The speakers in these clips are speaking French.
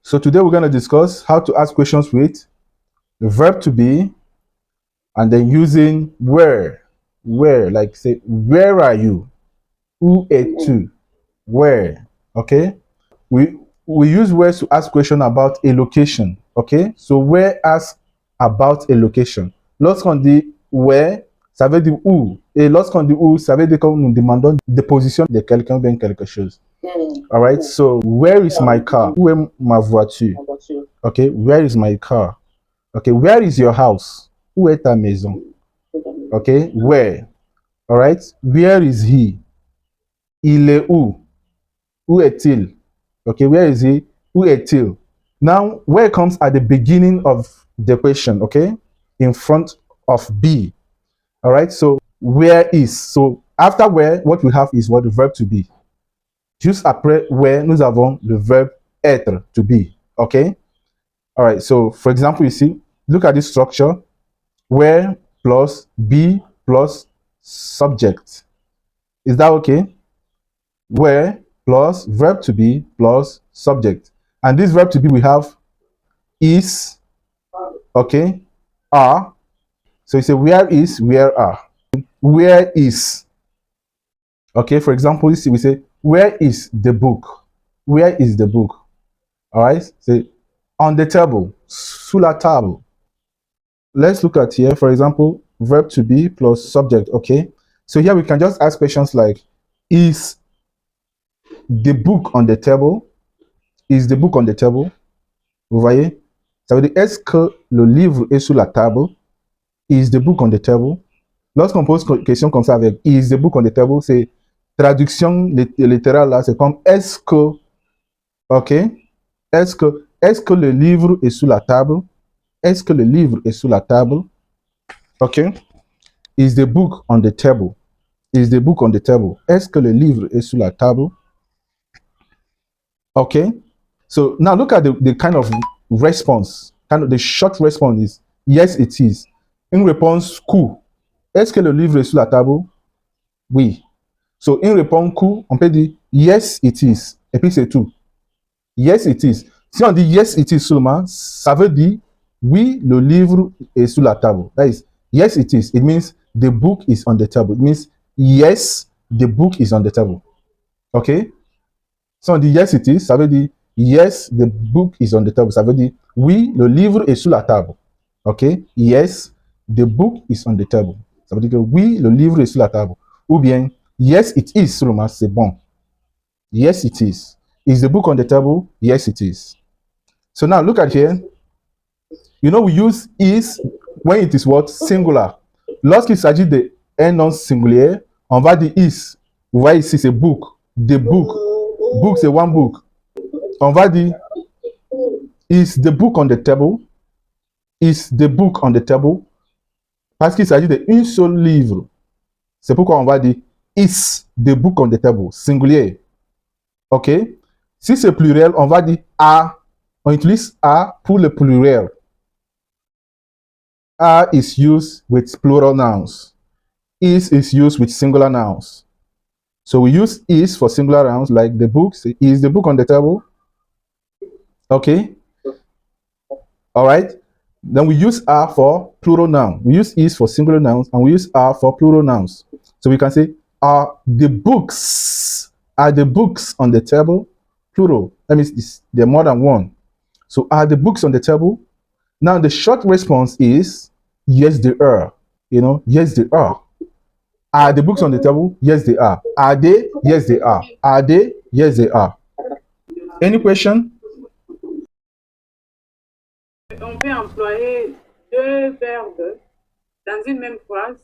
So today we're going to discuss how to ask questions with the verb to be and then using where, like say, where are you? Où es-tu? Where, okay? We use where to ask question about a location, okay? So where asks about a location. Lorsqu'on dit where, ça veut dire où. Et lorsqu'on dit où, ça veut dire que nous demandons des positions de quelqu'un ou bien quelque chose. All right, so where is my car? Où est ma voiture? Okay, where is my car? Okay, where is your house? Où est ta maison? Okay, where? All right, where is he? Il est où? Où est-il? Okay, where is he? Où est-il? Now, where comes at the beginning of the question, okay? In front of be. All right, so where is? So after where, what we have is what the verb to be. Juste après where, nous avons le verbe être, to be, okay? All right, so for example, you see, look at this structure. Where plus be plus subject. Is that okay? Where plus verb to be plus subject. And this verb to be we have is, okay, are. So you say where is, where are. Where is. Okay, for example, you see, we say, where is the book? Where is the book? All right, say, on the table, sous la table. Let's look at here, for example, verb to be plus subject, okay? So here we can just ask questions like, is the book on the table? Is the book on the table? Vous voyez? Ça veut dire, est-ce que le livre est sur la table? Is the book on the table? Lorsqu'on pose une question comme ça avec is the book on the table, c'est traduction littérale là, c'est comme est-ce que, ok? Est-ce que le livre est sur la table? Est-ce que le livre est sur la table? Ok? Is the book on the table? Is the book on the table? Est-ce que le livre est sur la table? Okay? So now look at the kind of response. Kind of the short response is yes, it is. In réponse coup, est-ce que le livre est sur la table? Oui. So in réponse coup, on peut dire yes, it is. Et puis c'est tout. Yes, it is. Si on dit yes, it is seulement, ça veut dire oui, le livre est sur la table. That is, yes, it is. It means the book is on the table. It means yes, the book is on the table. Okay? Si on dit yes, it is, ça veut dire yes, the book is on the table. Ça veut dire oui, le livre est sur la table. Okay? Yes, the book is on the table. Ça veut dire que oui, le livre est sur la table. Ou bien yes, it is seulement, c'est bon. Yes, it is. Is the book on the table? Yes, it is. So now look at here. You know, we use is when it is what? Singular. Lorsqu'il s'agit d'un nom singulier, on va dire is. Vous voyez ici, c'est book. The book. Book, c'est one book. On va dire is the book on the table? Is the book on the table? Parce qu'il s'agit d'un seul livre. C'est pourquoi on va dire is the book on the table. Singulier. OK? Si c'est pluriel, on va dire a. On utilise a pour le pluriel. A is used with plural nouns. Is used with singular nouns. So we use is for singular nouns like the book. Is the book on the table? Okay. All right. Then we use are for plural noun. We use is for singular nouns and we use are for plural nouns. So we can say are the books on the table? Plural. That means there are more than one. So are the books on the table? Now the short response is yes, they are. You know, yes, they are. Are the books on the table? Yes, they are. Are they? Yes, they are. Are they? Yes, they are. Any question? On peut employer deux verbes dans une même phrase.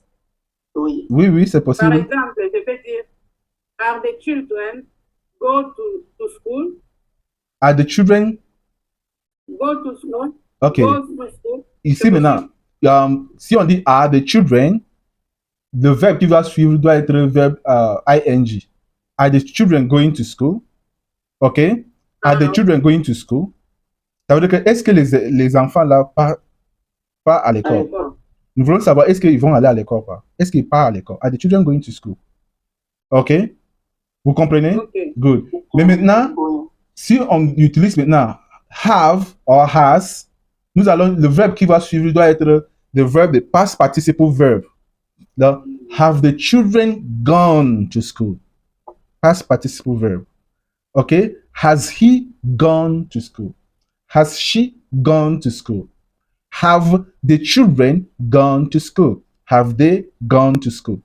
Oui. Oui, c'est possible. Par exemple, je peux dire are the children go to school? Are the children Go to school? Okay. Go to school. Ici maintenant, si on dit are the children, le verbe qui va suivre doit être le verbe ing. Are the children going to school? Okay. Are the children going to school? Ça veut dire que est-ce que les enfants là partent à l'école? Nous voulons savoir est-ce qu'ils vont aller à l'école ou pas? Est-ce qu'ils partent à l'école? Are the children going to school? Okay. Vous comprenez? Okay. Good. Mais maintenant, si on utilise maintenant have or has, nous allons, le verbe qui va suivre doit être le verbe de past participle verb. Donc, have the children gone to school? Past participle verb. Okay? Has he gone to school? Has she gone to school? Have the children gone to school? Have they gone to school?